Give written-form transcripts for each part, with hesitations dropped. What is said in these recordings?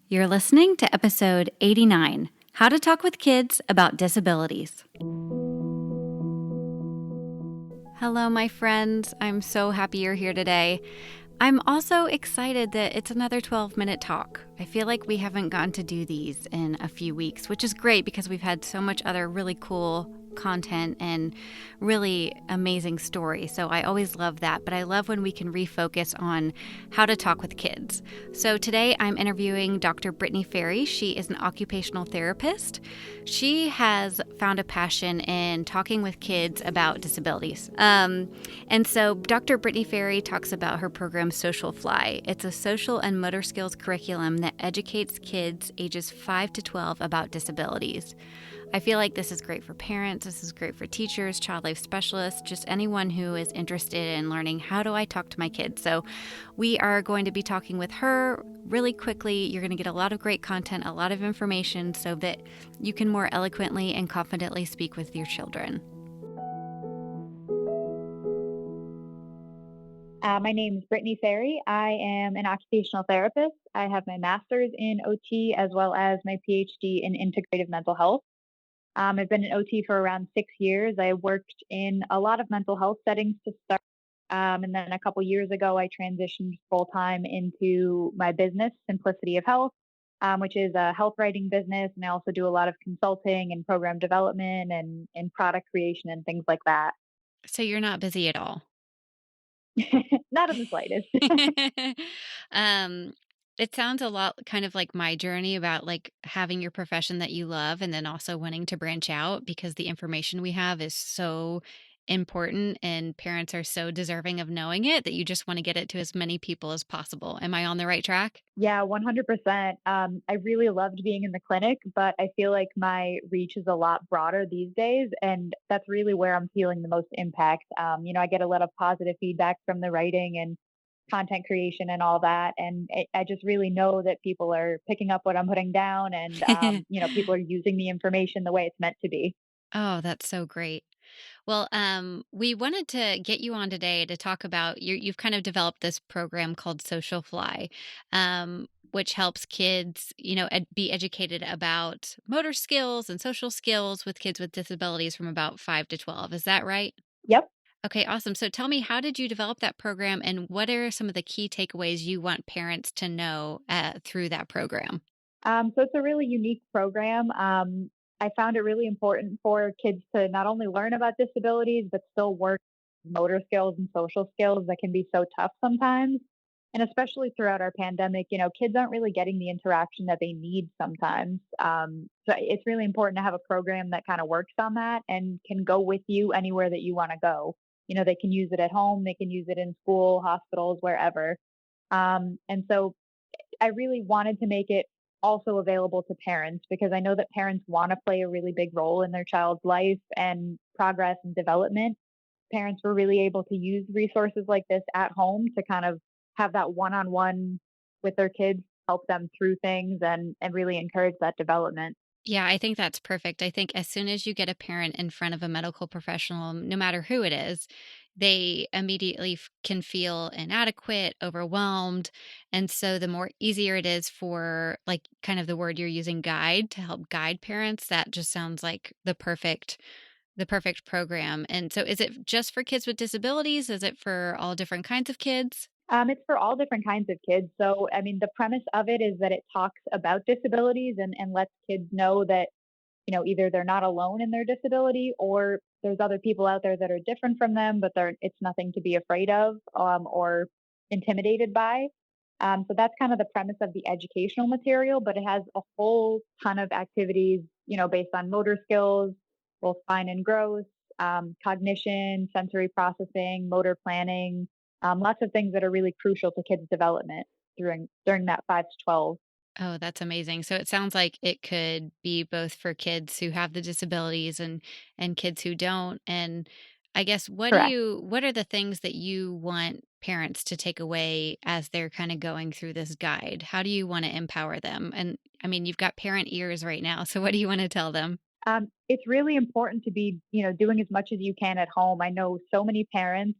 You're listening to episode 89, How to Talk with Kids About Disabilities. Hello, my friends. I'm so happy you're here today. I'm also excited that it's another 12-minute talk. I feel like we haven't gotten to do these in a few weeks, which is great because we've had so much other really cool content and really amazing stories. So I always love that, but I love when we can refocus on how to talk with kids. So today I'm interviewing Dr. Brittany Ferri. She is an occupational therapist. She has found a passion in talking with kids about disabilities. And so Dr. Brittany Ferri talks about her program Social Fly. It's a social and motor skills curriculum that educates kids ages 5 to 12 about disabilities. I feel like this is great for parents, this is great for teachers, child life specialists, just anyone who is interested in learning how do I talk to my kids. So we are going to be talking with her really quickly. You're going to get a lot of great content, a lot of information so that you can more eloquently and confidently speak with your children. My name is Brittany Ferri. I am an occupational therapist. I have my master's in OT as well as my PhD in integrative mental health. I've been an OT for around 6 years. I worked in a lot of mental health settings to start. And then a couple years ago, I transitioned full time into my business, Simplicity of Health, which is a health writing business. And I also do a lot of consulting and program development and product creation and things like that. So you're not busy at all. Not in the slightest. um, it sounds a lot kind of like my journey about like having your profession that you love and then also wanting to branch out because the information we have is so important and parents are so deserving of knowing it that you just want to get it to as many people as possible. Am I on the right track? Yeah, 100%. I really loved being in the clinic, but I feel like my reach is a lot broader these days, and that's really where I'm feeling the most impact. I get a lot of positive feedback from the writing and content creation and all that, and I just really know that people are picking up what I'm putting down, and people are using the information the way it's meant to be. Oh, that's so great. Well, we wanted to get you on today to talk about you've kind of developed this program called Social Fly, which helps kids, be educated about motor skills and social skills with kids with disabilities from about 5 to 12. Is that right? Yep. Okay, awesome. So tell me, how did you develop that program and what are some of the key takeaways you want parents to know through that program? So it's a really unique program. I found it really important for kids to not only learn about disabilities, but still work motor skills and social skills that can be so tough sometimes. And especially throughout our pandemic, kids aren't really getting the interaction that they need sometimes. So it's really important to have a program that kind of works on that and can go with you anywhere that you want to go. They can use it at home, they can use it in school, hospitals, wherever. And so I really wanted to make it also available to parents because I know that parents want to play a really big role in their child's life and progress and development. Parents were really able to use resources like this at home to kind of have that one-on-one with their kids, help them through things and really encourage that development. Yeah, I think that's perfect. I think as soon as you get a parent in front of a medical professional, no matter who it is, they immediately can feel inadequate, overwhelmed. And so the more easier it is for like kind of the word you're using guide to help guide parents, that just sounds like the perfect program. And so is it just for kids with disabilities? Is it for all different kinds of kids? It's for all different kinds of kids. So, I mean, the premise of it is that it talks about disabilities and lets kids know that either they're not alone in their disability or there's other people out there that are different from them, but it's nothing to be afraid of or intimidated by. So that's kind of the premise of the educational material, but it has a whole ton of activities, based on motor skills, both fine and gross, cognition, sensory processing, motor planning, lots of things that are really crucial to kids' development during that 5 to 12. Oh, that's amazing. So it sounds like it could be both for kids who have the disabilities and kids who don't. And I guess Correct. what are the things that you want parents to take away as they're kind of going through this guide? How do you want to empower them? And I mean, you've got parent ears right now. So what do you want to tell them? It's really important to be, doing as much as you can at home. I know so many parents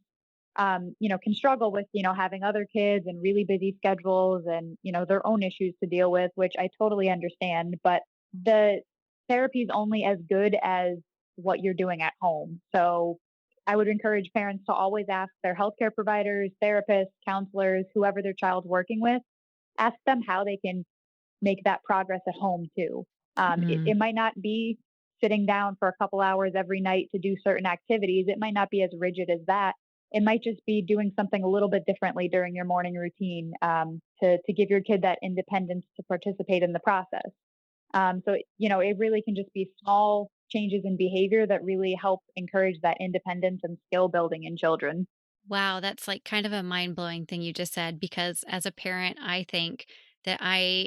can struggle with, having other kids and really busy schedules and, their own issues to deal with, which I totally understand. But the therapy is only as good as what you're doing at home. So I would encourage parents to always ask their healthcare providers, therapists, counselors, whoever their child's working with, ask them how they can make that progress at home too. It Mm. might not be sitting down for a couple hours every night to do certain activities. It might not be as rigid as that. It might just be doing something a little bit differently during your morning routine to give your kid that independence to participate in the process. It really can just be small changes in behavior that really help encourage that independence and skill building in children. Wow, that's like kind of a mind-blowing thing you just said because as a parent, I think that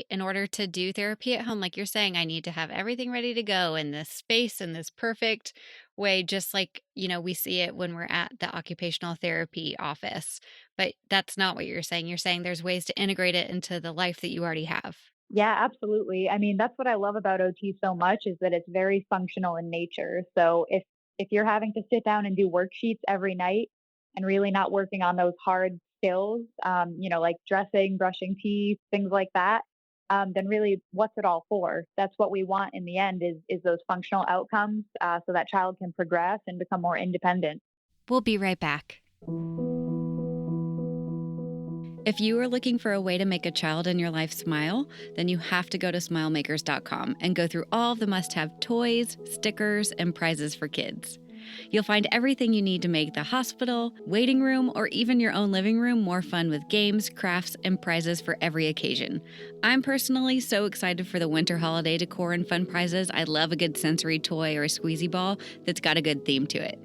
in order to do therapy at home, like you're saying, I need to have everything ready to go in this space in this perfect way, just like, we see it when we're at the occupational therapy office. But that's not what you're saying. You're saying there's ways to integrate it into the life that you already have. Yeah, absolutely. I mean, that's what I love about OT so much is that it's very functional in nature. So if you're having to sit down and do worksheets every night and really not working on those hard skills, like dressing, brushing teeth, things like that, then really, what's it all for? That's what we want in the end is those functional outcomes, so that child can progress and become more independent. We'll be right back. If you are looking for a way to make a child in your life smile, then you have to go to smilemakers.com and go through all of the must have toys, stickers, and prizes for kids. You'll find everything you need to make the hospital, waiting room, or even your own living room more fun with games, crafts, and prizes for every occasion. I'm personally so excited for the winter holiday decor and fun prizes. I love a good sensory toy or a squeezy ball that's got a good theme to it.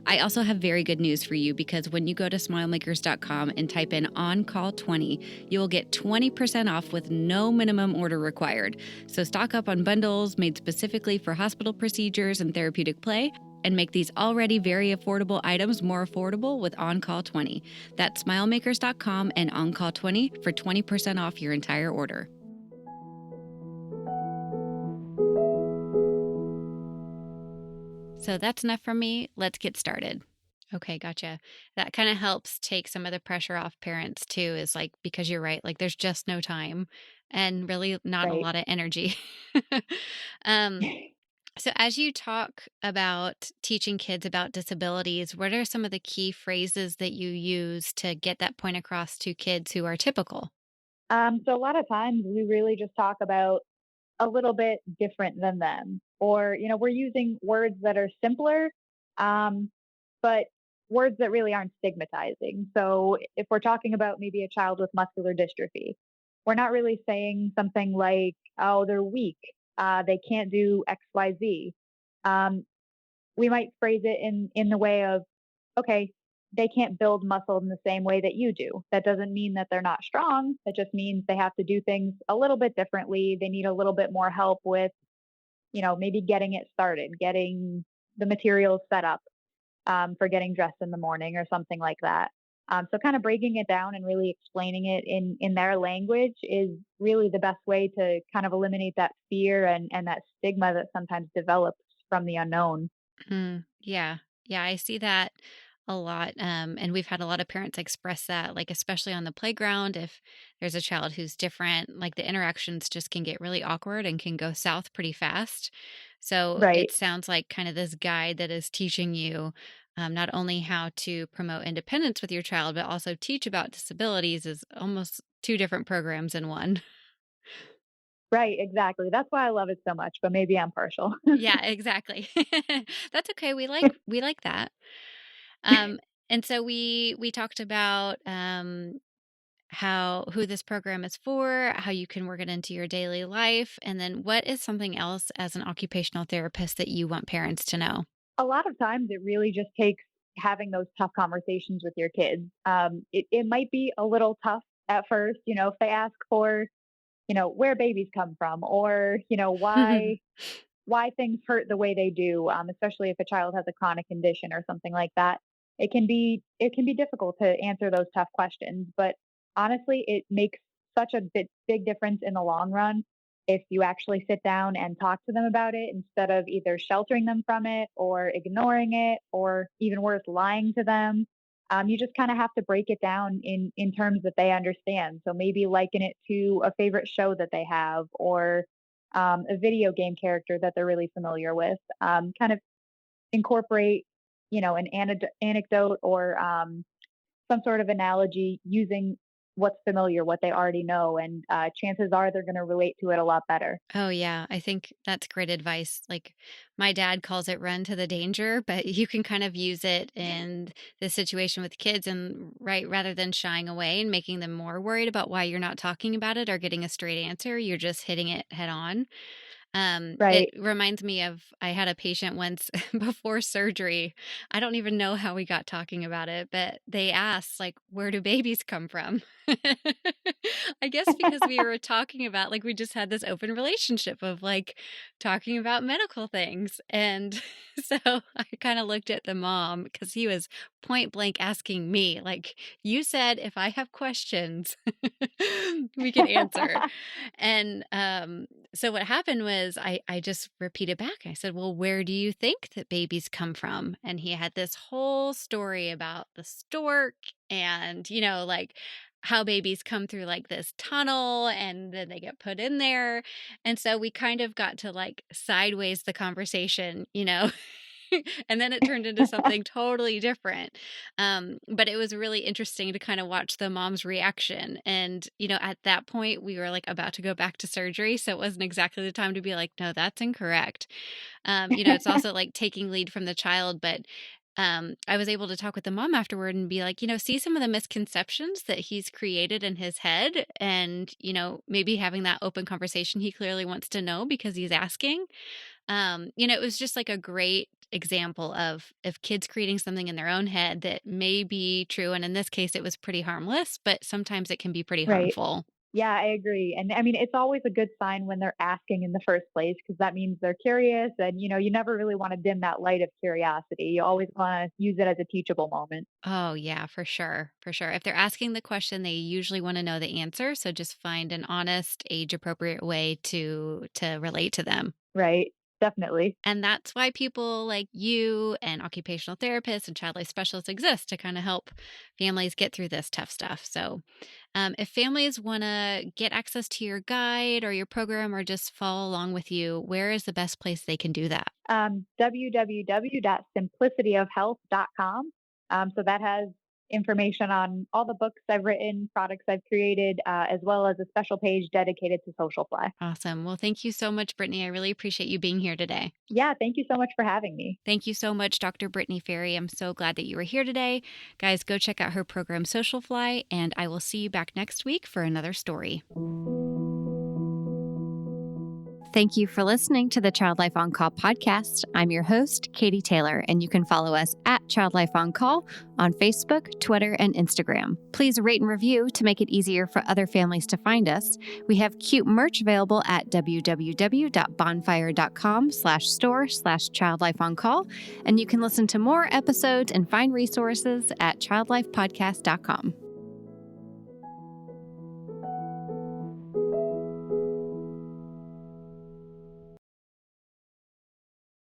I also have very good news for you because when you go to smilemakers.com and type in on call 20, you will get 20% off with no minimum order required. So stock up on bundles made specifically for hospital procedures and therapeutic play and make these already very affordable items more affordable with On Call 20. That's smilemakers.com and On Call 20 for 20% off your entire order. So that's enough from me. Let's get started. Okay, gotcha. That kind of helps take some of the pressure off parents too, is like, because you're right, like there's just no time and really not a Right. lot of energy. um, so, as you talk about teaching kids about disabilities, what are some of the key phrases that you use to get that point across to kids who are typical? So a lot of times we really just talk about a little bit different than them. Or, we're using words that are simpler, but words that really aren't stigmatizing. So if we're talking about maybe a child with muscular dystrophy, we're not really saying something like, oh, they're weak, they can't do XYZ. Um, we might phrase it in the way of, okay, they can't build muscle in the same way that you do. That doesn't mean that they're not strong. That just means they have to do things a little bit differently. They need a little bit more help with, maybe getting it started, getting the materials set up for getting dressed in the morning or something like that. So kind of breaking it down and really explaining it in their language is really the best way to kind of eliminate that fear and that stigma that sometimes develops from the unknown. Yeah. Yeah, I see that a lot. And we've had a lot of parents express that, like, especially on the playground, if there's a child who's different, like the interactions just can get really awkward and can go south pretty fast. So Right. it sounds like kind of this guide that is teaching you not only how to promote independence with your child, but also teach about disabilities is almost two different programs in one. Right, exactly. That's why I love it so much, but maybe I'm partial. Yeah, exactly. That's okay. We like that. Um, and so we talked about how who this program is for, how you can work it into your daily life, and then what is something else as an occupational therapist that you want parents to know? A lot of times it really just takes having those tough conversations with your kids. It might be a little tough at first, if they ask for, where babies come from or, why things hurt the way they do, especially if a child has a chronic condition or something like that. It can be difficult to answer those tough questions, but honestly, it makes such a big difference in the long run if you actually sit down and talk to them about it instead of either sheltering them from it or ignoring it or even worse, lying to them. You just kind of have to break it down in terms that they understand. So maybe liken it to a favorite show that they have, or a video game character that they're really familiar with. Kind of incorporate, an anecdote or some sort of analogy using what's familiar, what they already know, and chances are they're going to relate to it a lot better. Oh, yeah. I think that's great advice. Like, my dad calls it run to the danger, but you can kind of use it in this situation with kids and right rather than shying away and making them more worried about why you're not talking about it or getting a straight answer, you're just hitting it head on. It Right. reminds me of I had a patient once before surgery. I don't even know how we got talking about it, but they asked, like, where do babies come from? I guess because we were talking about, like, we just had this open relationship of like talking about medical things. And so I kind of looked at the mom because he was point blank asking me, like, you said if I have questions, we can answer. And so what happened was I just repeated back. I said, "Well, where do you think that babies come from?" And he had this whole story about the stork and, like how babies come through like this tunnel and then they get put in there. And so we kind of got to like sideways the conversation. And then it turned into something totally different. But it was really interesting to kind of watch the mom's reaction. And, at that point, we were like about to go back to surgery. So it wasn't exactly the time to be like, no, that's incorrect. It's also like taking lead from the child. But I was able to talk with the mom afterward and be like, see some of the misconceptions that he's created in his head. And, maybe having that open conversation, he clearly wants to know because he's asking. It was just like a great example of kids creating something in their own head that may be true. And in this case, it was pretty harmless, but sometimes it can be pretty Right. harmful. Yeah, I agree. And I mean, it's always a good sign when they're asking in the first place, because that means they're curious. And, you never really want to dim that light of curiosity. You always want to use it as a teachable moment. Oh, yeah, for sure. For sure. If they're asking the question, they usually want to know the answer. So just find an honest, age appropriate way to relate to them. Right. Definitely. And that's why people like you and occupational therapists and child life specialists exist to kind of help families get through this tough stuff. So, if families want to get access to your guide or your program or just follow along with you, where is the best place they can do that? www.simplicityofhealth.com. So that has information on all the books I've written, products I've created, as well as a special page dedicated to Social Fly. Awesome. Well, thank you so much, Brittany. I really appreciate you being here today. Yeah, thank you so much for having me. Thank you so much, Dr. Brittany Ferri. I'm so glad that you were here today. Guys, go check out her program, Social Fly, and I will see you back next week for another story. Thank you for listening to the Child Life on Call podcast. I'm your host, Katie Taylor, and you can follow us at Child Life on Call on Facebook, Twitter, and Instagram. Please rate and review to make it easier for other families to find us. We have cute merch available at www.bonfire.com/store/childlifeoncall, and you can listen to more episodes and find resources at childlifepodcast.com.